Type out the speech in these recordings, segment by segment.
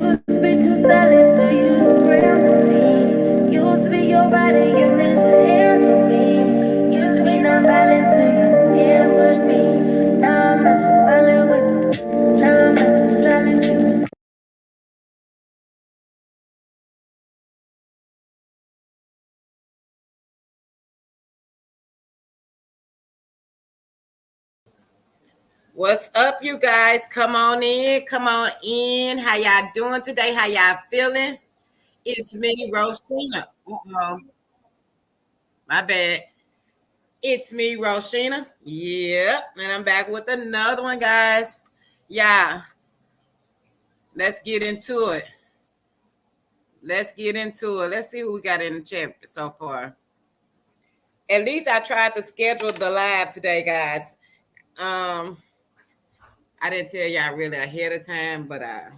Used to be too solid till you scramble me. Used to be your body, you couldn't handle me. Used to be non-violent till you ambushed me. Now I'm not so violent with you. Now I'm not so silent you. What's up, you guys? Come on in. Come on in. How y'all doing today? How y'all feeling? It's me, Roshina. Uh-oh, my bad. It's me, Roshina. Yep. And I'm back with another one, guys. Yeah. Let's get into it. Let's get into it. Let's see who we got in the chat so far. At least I tried to schedule the live today, guys. Um, I didn't tell y'all really ahead of time, but I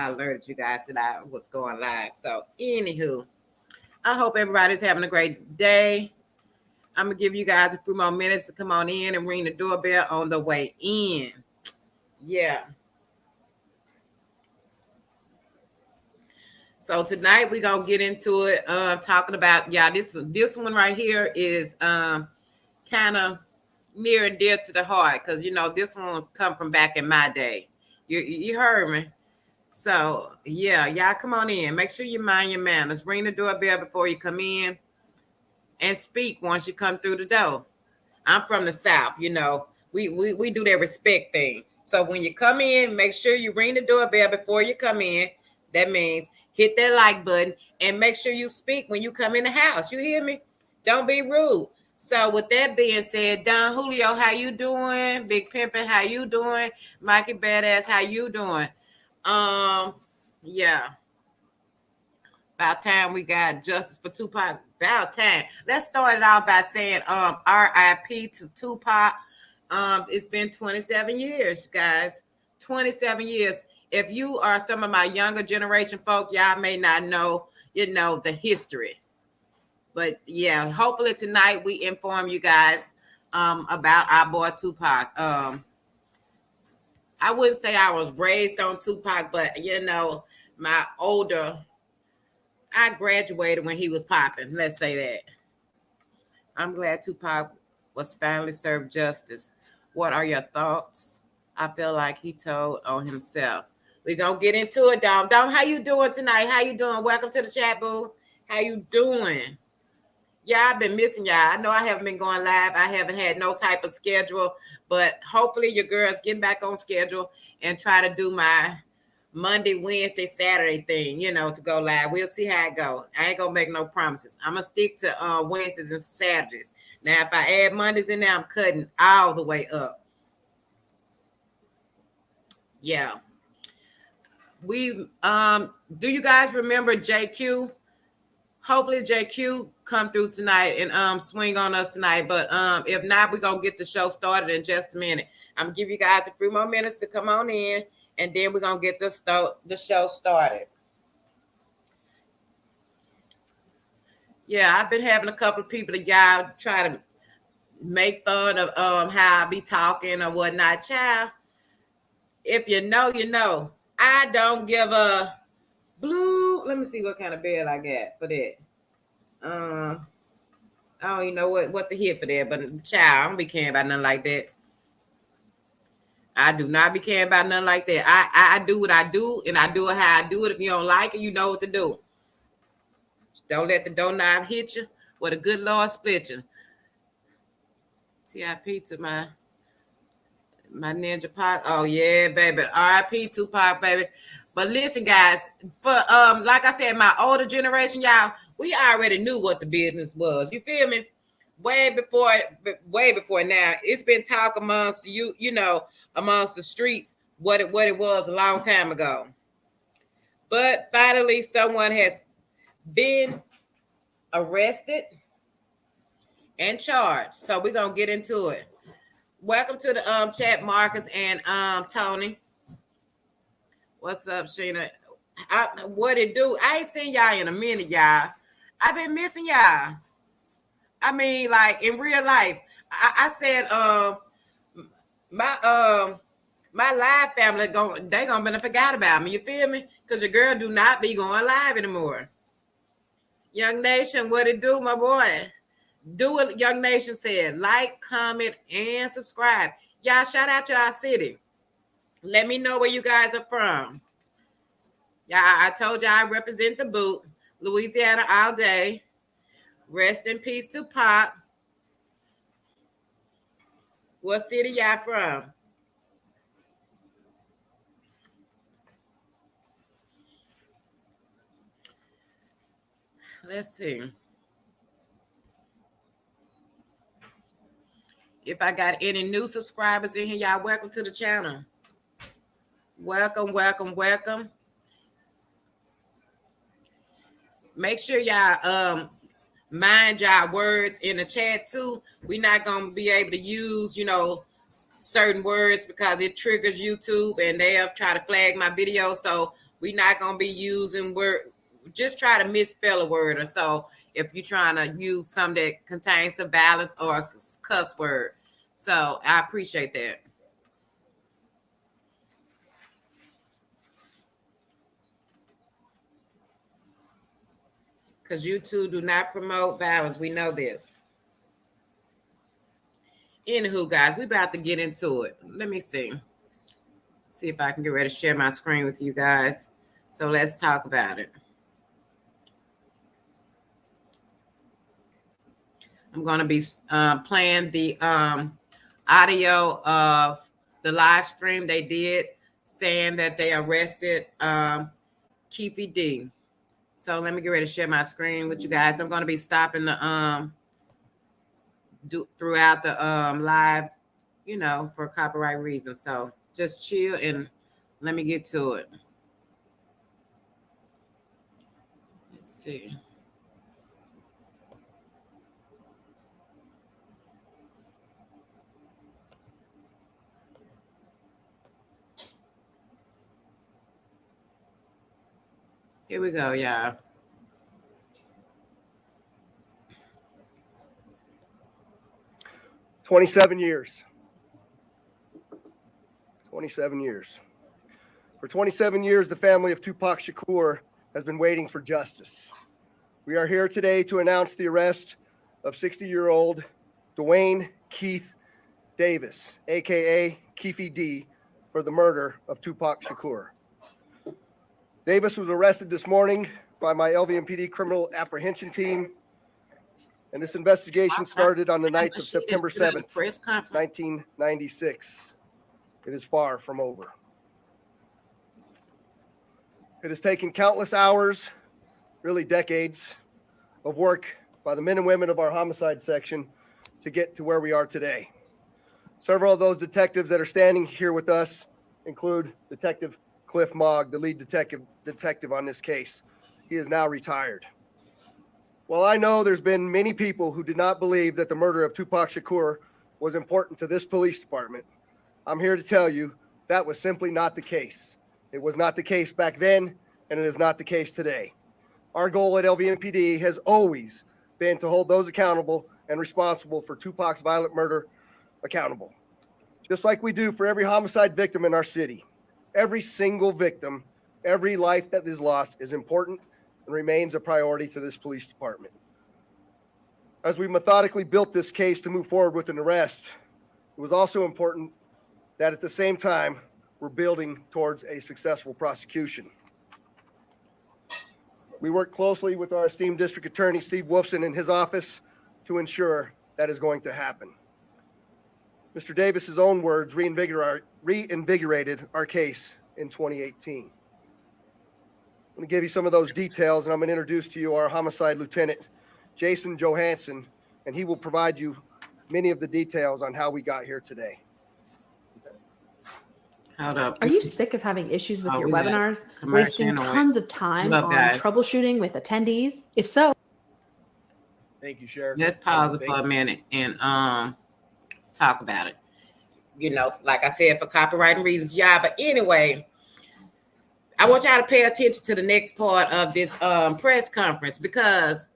alerted you guys that I was going live. So, anywho, I hope everybody's having a great day. I'm gonna give you guys a few more minutes to come on in and ring the doorbell on the way in. Yeah. So tonight we're gonna get into it. Talking about this one right here is kind of near and dear to the heart because this one's come from back in my day. You heard me. So yeah, y'all come on in. Make sure you mind your manners. Ring the doorbell before you come in and speak once you come through the door. I'm from the South, we do that respect thing. So when you come in, make sure you ring the doorbell before you come in. That means hit that like button and make sure you speak when you come in the house. You hear me? Don't be rude. So with that being said, Don Julio, how you doing? Big Pimpin', how you doing? Mikey Badass, how you doing? Yeah. About time we got justice for Tupac. About time. Let's start it off by saying RIP to Tupac. It's been 27 years, guys. 27 years. If you are some of my younger generation folk, y'all may not know, the history. But yeah, hopefully tonight we inform you guys about our boy Tupac. I wouldn't say I was raised on Tupac, but my older I graduated when he was popping. Let's say that. I'm glad Tupac was finally served justice. What are your thoughts? I feel like he told on himself. We're gonna get into it, Dom. Dom, how you doing tonight? How you doing? Welcome to the chat, boo. How you doing? Yeah, I've been missing y'all. I know I haven't been going live. I haven't had no type of schedule, but hopefully your girls get back on schedule and try to do my Monday, Wednesday, Saturday thing, to go live. We'll see how it go. I ain't gonna make no promises. I'm gonna stick to Wednesdays and Saturdays. Now, if I add Mondays in there, I'm cutting all the way up. Yeah. We do you guys remember JQ? Hopefully JQ come through tonight and swing on us tonight. But if not, we're gonna get the show started in just a minute. I'm gonna give you guys a few more minutes to come on in, and then we're gonna get the show started. Yeah, I've been having a couple of people that y'all try to make fun of how I be talking or whatnot. Child, if you know, you know. I don't give a blue. Let me see what kind of bed I got for that. Um, I don't even know what to hear for that, but child, I don't be caring about nothing like that. I do not be caring about nothing like that. I do what I do, and I do it how I do it. If you don't like it, you know what to do. Don't let the doorknob hit you, or the good Lord split you. TIP to my ninja pot. Oh yeah, baby. RIP Tupac, baby. But listen, guys, for like I said, my older generation, y'all, we already knew what the business was. You feel me? Way before now. It's been talk amongst amongst the streets, what it was a long time ago. But finally, someone has been arrested and charged. So we're gonna get into it. Welcome to the chat, Marcus and Tony. What's up, Sheena? What it do? I ain't seen y'all in a minute, y'all. I've been missing y'all. I mean, like in real life. I said my my live family they gonna be forgot about me. You feel me? Because your girl do not be going live anymore. Young Nation, what it do, my boy? Do what Young Nation said. Like, comment, and subscribe. Y'all shout out to our city. Let me know where you guys are from. Yeah, I told you I represent the boot. Louisiana all day. Rest in peace to Pop. What city y'all from? Let's see. If I got any new subscribers in here, y'all welcome to the channel. Welcome, welcome, welcome. Make sure y'all mind y'all words in the chat too. We're not gonna be able to use, certain words because it triggers YouTube and they'll try to flag my video. So we're not gonna be using word. Just try to misspell a word or so if you're trying to use something that contains a balance or a cuss word. So I appreciate that. Because YouTube do not promote violence. We know this. Anywho, guys, we about to get into it. Let me see. See if I can get ready to share my screen with you guys. So let's talk about it. I'm going to be playing the audio of the live stream they did saying that they arrested Keefe D. So let me get ready to share my screen with you guys. I'm going to be stopping the throughout the live, for copyright reasons. So just chill and let me get to it. Let's see. Here we go, y'all. "27 years. 27 years. For 27 years, the family of Tupac Shakur has been waiting for justice. We are here today to announce the arrest of 60-year-old Dwayne Keith Davis, aka Keefe D, for the murder of Tupac Shakur. Davis was arrested this morning by my LVMPD criminal apprehension team, and this investigation started on the night of September 7th, 1996. It is far from over. It has taken countless hours, really decades, of work by the men and women of our homicide section to get to where we are today. Several of those detectives that are standing here with us include Detective Cliff Mogg, the lead detective on this case. He is now retired. While I know there's been many people who did not believe that the murder of Tupac Shakur was important to this police department, I'm here to tell you that was simply not the case. It was not the case back then, and it is not the case today. Our goal at LVMPD has always been to hold those accountable and responsible for Tupac's violent murder accountable. Just like we do for every homicide victim in our city. Every single victim, every life that is lost is important and remains a priority to this police department. As we methodically built this case to move forward with an arrest, it was also important that at the same time, we're building towards a successful prosecution. We work closely with our esteemed district attorney, Steve Wolfson, in his office to ensure that is going to happen. Mr. Davis's own words reinvigorated our case in 2018. I'm going to give you some of those details, and I'm going to introduce to you our homicide lieutenant, Jason Johansson, and he will provide you many of the details on how we got here today. Hold up. Are you sick of having issues with your webinars, wasting tons of time on troubleshooting with attendees? If so, thank you, Sheriff. Let's pause it for a minute and talk about it. Like I said, for copywriting reasons, y'all. But anyway, I want y'all to pay attention to the next part of this press conference, because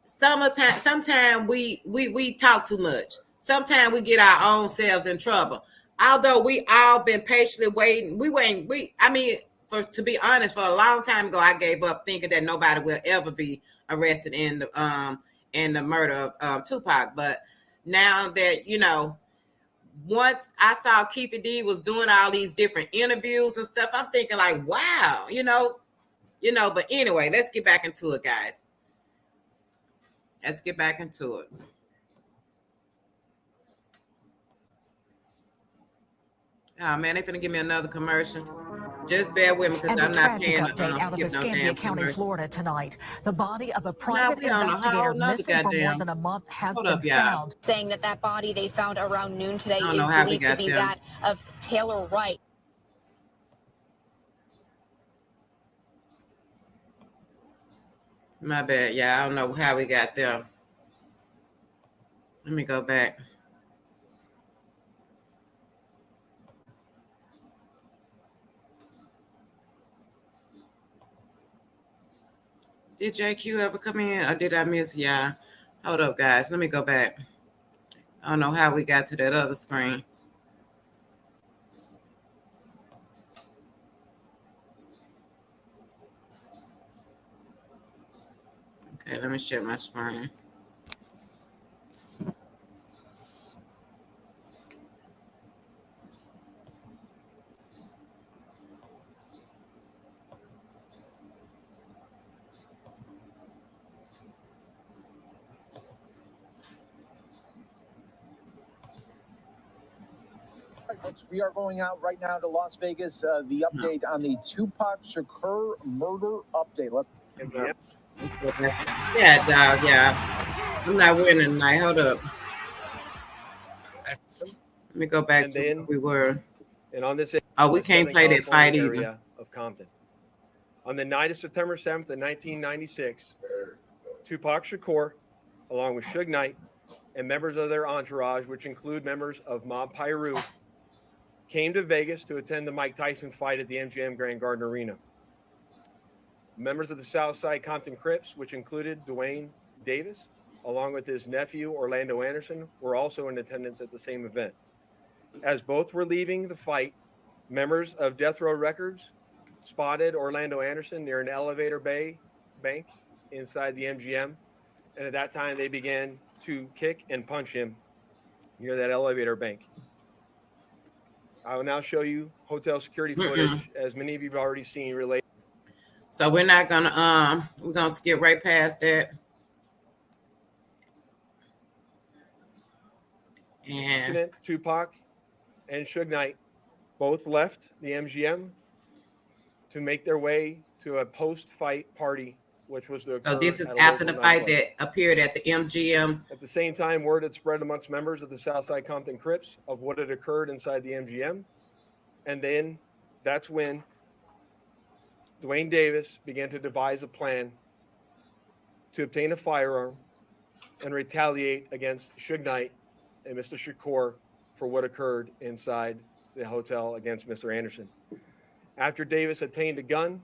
sometimes we talk too much. Sometimes we get our own selves in trouble. although we all been patiently waiting, to be honest, for a long time ago, I gave up thinking that nobody will ever be arrested in the murder of Tupac. But now that once I saw Keefe D was doing all these different interviews and stuff, I'm thinking like, wow, But anyway, let's get back into it, guys. Let's get back into it. Oh man, they finna give me another commercial. Just bear with me because I'm not paying update out of Escambia County, Florida tonight. The body of a private investigator missing for more than a month has been found. Saying that body they found around noon today is believed to be that of Taylor Wright. My bad, yeah. I don't know how we got there. Let me go back. Did JQ ever come in or did I miss? Yeah. Hold up, guys. Let me go back. I don't know how we got to that other screen. Okay, let me share my screen. Folks, we are going out right now to Las Vegas. The update on the Tupac Shakur murder update. Yeah, dog. Yeah, I'm not winning tonight. Hold up. Let me go back to where we were. And on this, we can't play that fight either. Of Compton. On the night of September 7th of 1996, Tupac Shakur, along with Suge Knight and members of their entourage, which include members of Mob Piru, came to Vegas to attend the Mike Tyson fight at the MGM Grand Garden Arena. Members of the Southside Compton Crips, which included Dwayne Davis, along with his nephew Orlando Anderson, were also in attendance at the same event. As both were leaving the fight, members of Death Row Records spotted Orlando Anderson near an elevator bank inside the MGM, and at that time they began to kick and punch him near that elevator bank. I will now show you hotel security footage, as many of you have already seen, related. So we're not gonna we're gonna skip right past that. And Tupac and Suge Knight both left the MGM to make their way to a post-fight party, which was the. So this is after the fight that appeared at the MGM. At the same time, word had spread amongst members of the Southside Compton Crips of what had occurred inside the MGM. And then that's when Dwayne Davis began to devise a plan to obtain a firearm and retaliate against Suge Knight and Mr. Shakur for what occurred inside the hotel against Mr. Anderson. After Davis obtained a gun,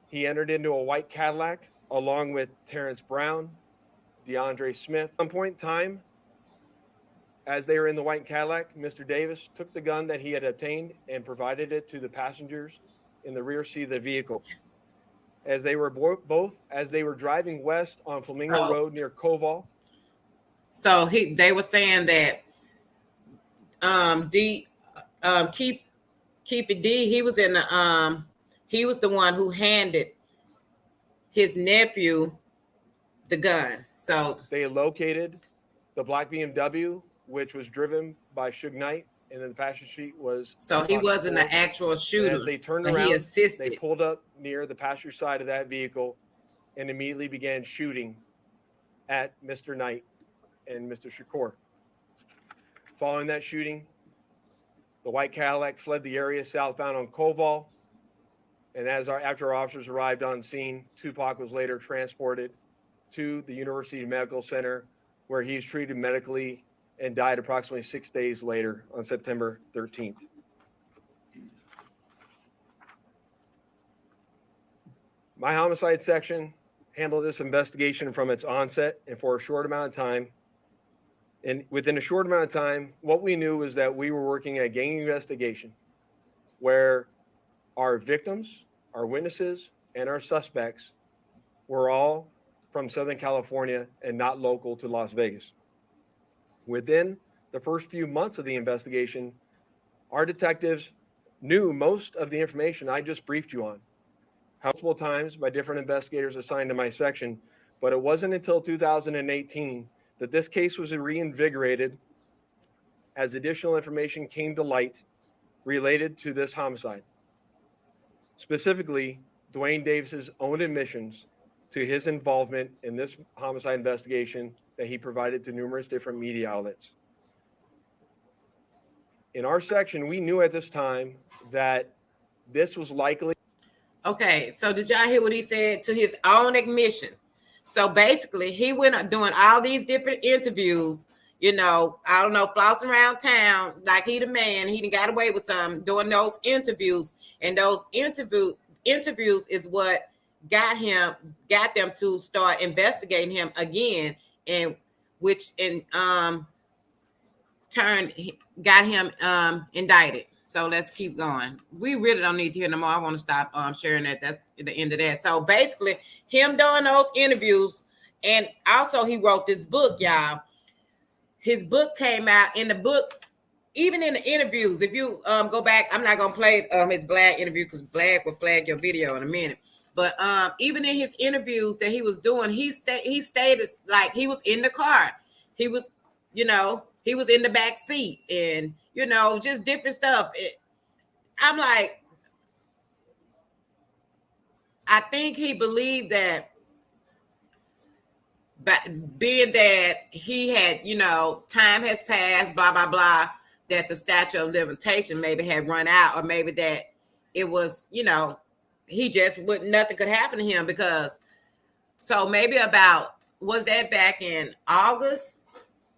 he entered into a white Cadillac along with Terrence Brown, DeAndre Smith. At some point in time, as they were in the white Cadillac, Mr. Davis took the gun that he had obtained and provided it to the passengers in the rear seat of the vehicle. As they were driving west on Flamingo Road near Koval. So they were saying that Keefe D, he was the one who handed his nephew the gun. So they located the black BMW, which was driven by Suge Knight, and then the passenger seat was. So he wasn't the actual shooter. As they turned around, he assisted. They pulled up near the passenger side of that vehicle and immediately began shooting at Mr. Knight and Mr. Shakur. Following that shooting, the white Cadillac fled the area southbound on Koval. And after our officers arrived on scene, Tupac was later transported to the University Medical Center, where he was treated medically and died approximately 6 days later on September 13th. My homicide section handled this investigation from its onset, and for a short amount of time, And within a short amount of time, what we knew was that we were working a gang investigation where our victims, our witnesses, and our suspects were all from Southern California and not local to Las Vegas. Within the first few months of the investigation, our detectives knew most of the information I just briefed you on, multiple times by different investigators assigned to my section, but it wasn't until 2018 that this case was reinvigorated as additional information came to light related to this homicide. Specifically, Dwayne Davis's own admissions to his involvement in this homicide investigation that he provided to numerous different media outlets. In our section, we knew at this time that this was likely. Okay, so did y'all hear what he said? To his own admission. So basically, he went up doing all these different interviews, you know, I don't know, flossing around town like he the man. He done got away with some doing those interviews, and those interviews is what got them to start investigating him again, and which got him indicted. So let's keep going. We really don't need to hear no more. I want to stop sharing that. That's the end of that. So basically, him doing those interviews, and also he wrote this book, y'all. His book came out. In the book, even in the interviews, if you go back, I'm not gonna play his Black interview because Black will flag your video in a minute. But even in his interviews that he was doing, he stated like he was in the car. He was, you know, he was in the back seat, and you know, just different stuff. I'm like, I think he believed that, but being that he had, you know, time has passed, blah blah blah, that the statute of limitation maybe had run out, or maybe that it was, you know, he just would nothing could happen to him because. So maybe was that back in August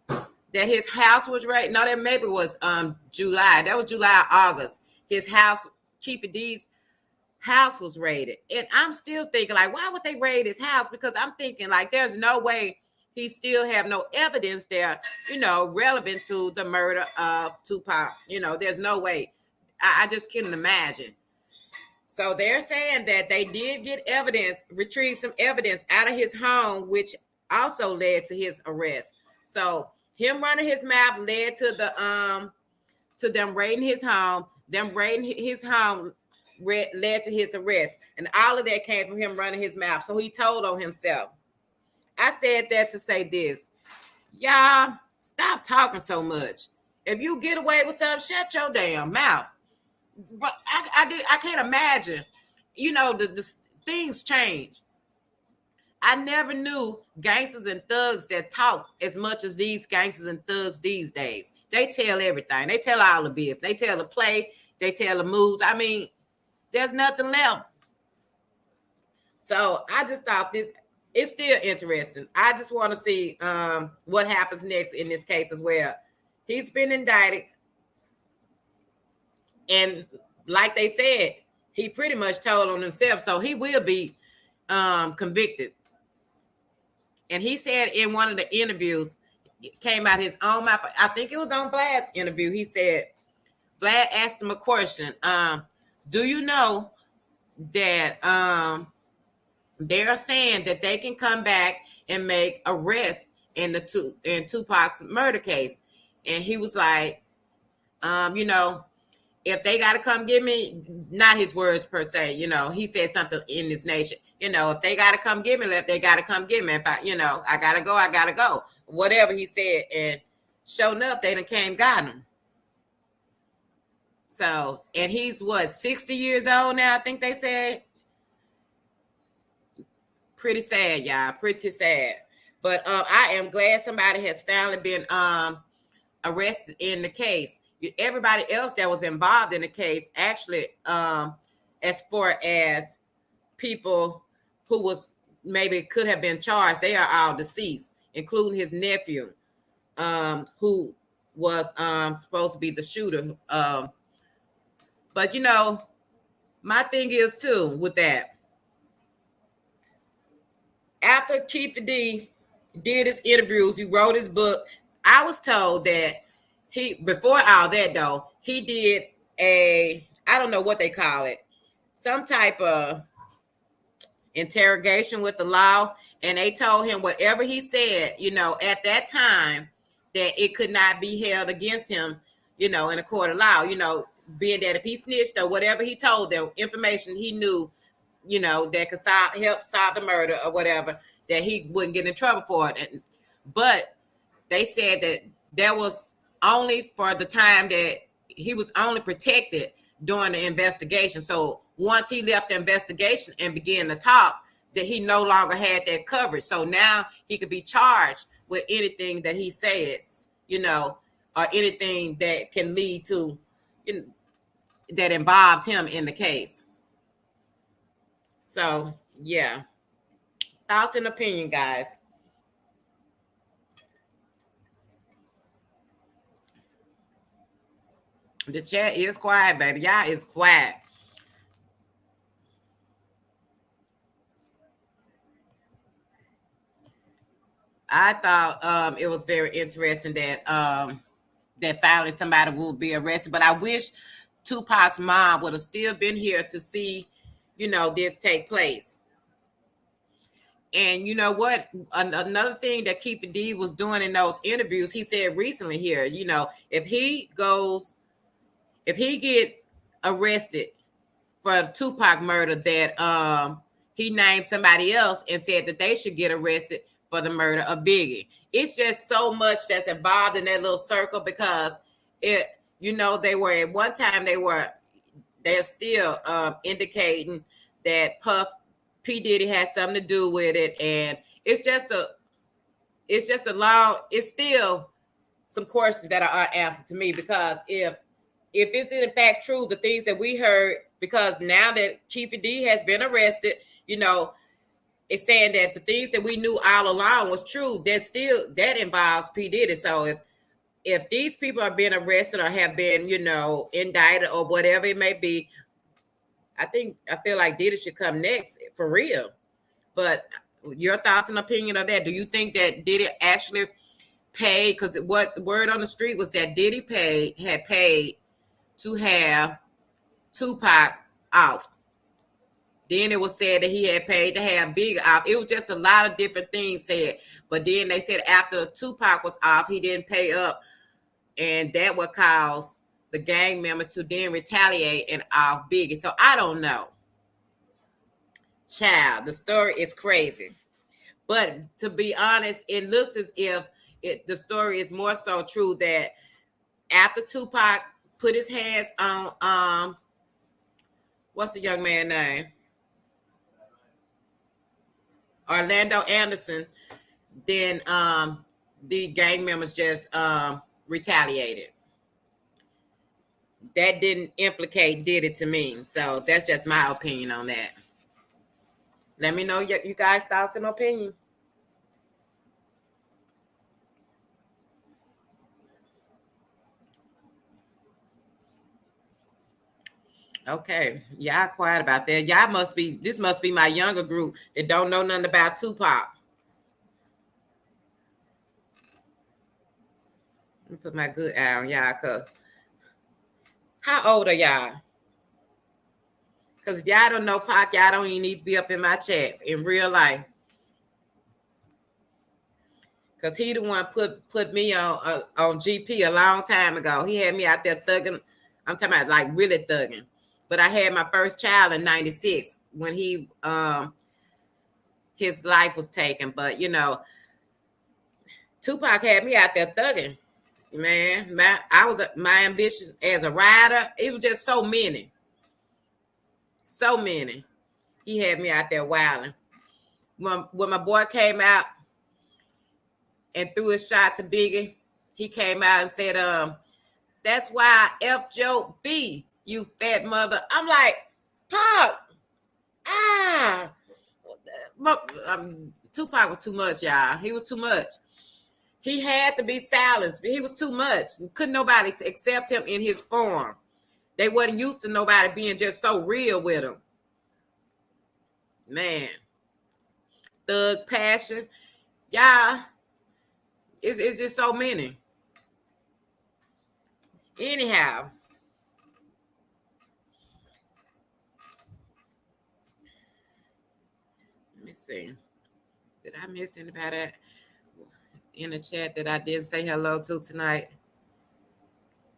that his house was raided? No, that maybe was July. That was July, August. His house, Keefe D's house was raided. And I'm still thinking, like, why would they raid his house? Because I'm thinking, like, there's no way he still have no evidence there, you know, relevant to the murder of Tupac. You know, there's no way. I just couldn't imagine. So they're saying that they did get evidence, retrieve some evidence out of his home, which also led to his arrest. So him running his mouth led to them raiding his home. Them raiding his home led to his arrest. And all of that came from him running his mouth. So he told on himself. I said that to say this. Y'all, stop talking so much. If you get away with something, shut your damn mouth. But I can't imagine. You know, the things change. I never knew gangsters and thugs that talk as much as these gangsters and thugs these days. They tell everything. They tell all the business. They tell the play. They tell the moves. I mean, there's nothing left. So I just thought it's still interesting. I just want to see what happens next in this case as well. He's been indicted. And like they said, he pretty much told on himself. So he will be convicted. And he said in one of the interviews, it came out his own mouth. I think it was on Vlad's interview. He said, Vlad asked him a question. Do you know that they're saying that they can come back and make arrests in Tupac's murder case? And he was like, you know, if they got to come get me, not his words per se, you know, he said something in this nation. You know, if they got to come get me, they got to come get me. If I, you know, I got to go, I got to go. Whatever he said. And sure enough, they done came got him. So, and he's what, 60 years old now, I think they said. Pretty sad, y'all. Pretty sad. But I am glad somebody has finally been arrested in the case. Everybody else that was involved in the case, actually, as far as people who was maybe could have been charged, they are all deceased, including his nephew, who was supposed to be the shooter. But you know, my thing is too with that. After Keefe D did his interviews, he wrote his book. I was told that before all that though, he did I don't know what they call it, some type of interrogation with the law, and they told him whatever he said, at that time, that it could not be held against him, in a court of law, being that if he snitched or whatever he told them, information he knew, that could help solve the murder or whatever, that he wouldn't get in trouble for it. But they said that was only for the time that he was only protected during the investigation. So once he left the investigation and began to talk, that he no longer had that coverage. So now he could be charged with anything that he says, or anything that can lead to, that involves him in the case. So, yeah. Thoughts and opinion, guys. The chat is quiet, baby. Y'all is quiet. I thought it was very interesting that finally somebody will be arrested. But I wish Tupac's mom would have still been here to see, this take place. And you know what? Another thing that Keefe D was doing in those interviews, he said recently here, if he get arrested for the Tupac murder, that he named somebody else and said that they should get arrested for the murder of Biggie. It's just so much that's involved in that little circle, because they were at one time they're still indicating that P. Diddy has something to do with it, and it's still some questions that are unanswered to me, because if it's in fact true, the things that we heard, because now that Keefe D has been arrested, it's saying that the things that we knew all along was true, that involves P. Diddy. So if these people are being arrested or have been, indicted or whatever it may be, I feel like Diddy should come next for real. But your thoughts and opinion of that? Do you think that Diddy actually paid? Because what the word on the street was that Diddy had paid to have Tupac off. Then it was said that he had paid to have Big off. It was just a lot of different things said. But then they said after Tupac was off, he didn't pay up, and that would cause the gang members to then retaliate and off Biggie. So I don't know. Child, the story is crazy. But to be honest, it looks as if the story is more so true that after Tupac put his hands on what's the young man's name? Orlando Anderson, then the gang members just retaliated. That didn't implicate Diddy to me. So that's just my opinion on that. Let me know you guys' thoughts and opinion. Okay, y'all quiet about that. This must be my younger group that don't know nothing about Tupac. Let me put my good eye on y'all, cause how old are y'all? Because if y'all don't know Pac, y'all don't even need to be up in my chat in real life. Because he the one put me on GP a long time ago. He had me out there thugging. I'm talking about like really thugging. But I had my first child in 96 when his life was taken. But, Tupac had me out there thugging. Man, my ambition as a rider, it was just so many. So many. He had me out there wilding. When my boy came out and threw a shot to Biggie, he came out and said, that's why I F Joe B, you fat mother. I'm like, Pop, Tupac was too much, y'all. He was too much. He had to be silenced. He was too much. Couldn't nobody accept him in his form. They wasn't used to nobody being just so real with him. Man. Thug passion. Y'all, It's just so many. Anyhow, let me see. Did I miss anybody in the chat that I didn't say hello to tonight?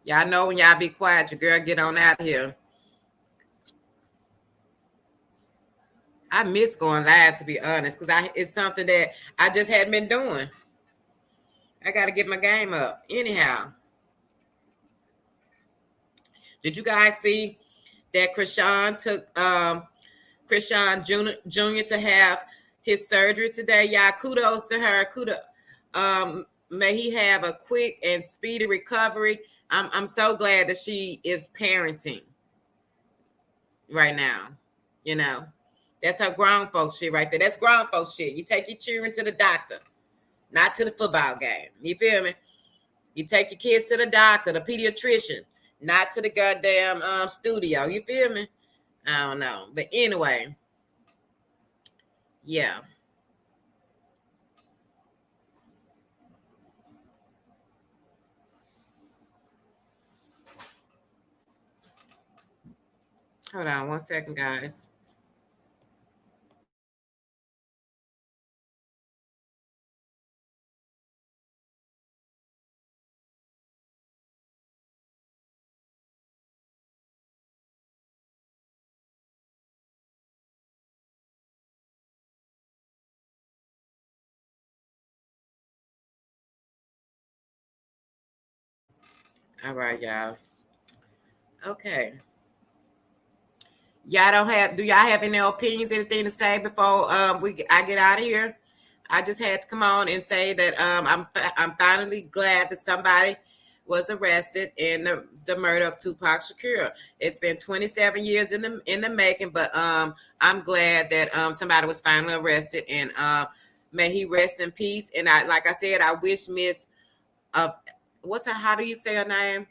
Y'all know when y'all be quiet, your girl get on out here. I miss going live, to be honest, because it's something that I just hadn't been doing. I got to get my game up. Anyhow, did you guys see that Krishan took Krishan Jr. to have his surgery today? Y'all, kudos to her. Kudos. May he have a quick and speedy recovery. I'm so glad that she is parenting right now. You know, that's her grown folks shit right there. That's grown folks shit. You take your children to the doctor, not to the football game. You feel me? You take your kids to the doctor, the pediatrician, not to the goddamn studio. You feel me? I don't know. But anyway, yeah. Hold on 1 second, guys. All right, y'all. Okay. Do y'all have any opinions, anything to say before I get out of here? I just had to come on and say that I'm finally glad that somebody was arrested in the murder of Tupac Shakur. It's been 27 years in the making, but I'm glad that somebody was finally arrested, and may he rest in peace. And like I said, I wish Miss how do you say her name?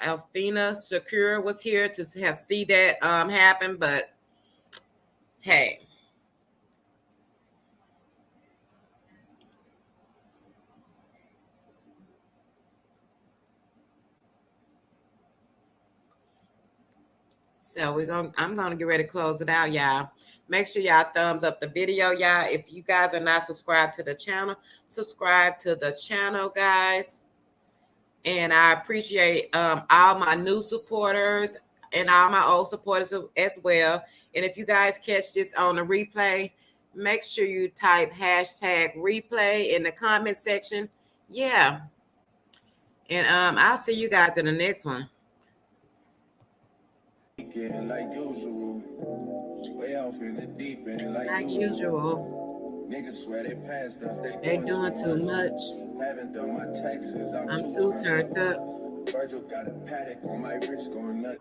Alfina Shakur was here to see that happen, but hey. So I'm gonna get ready to close it out, y'all. Make sure y'all thumbs up the video, y'all. If you guys are not subscribed to the channel, subscribe to the channel, guys. And I appreciate all my new supporters and all my old supporters as well. And if you guys catch this on the replay, make sure you type #replay in the comment section. Yeah. And I'll see you guys in the next one. Like usual. Way off in the deep end, like usual. Niggas swear they passed us, they doing too much. Haven't done my taxes, I'm too turned up. Virgil got a paddock on my wrist going nuts.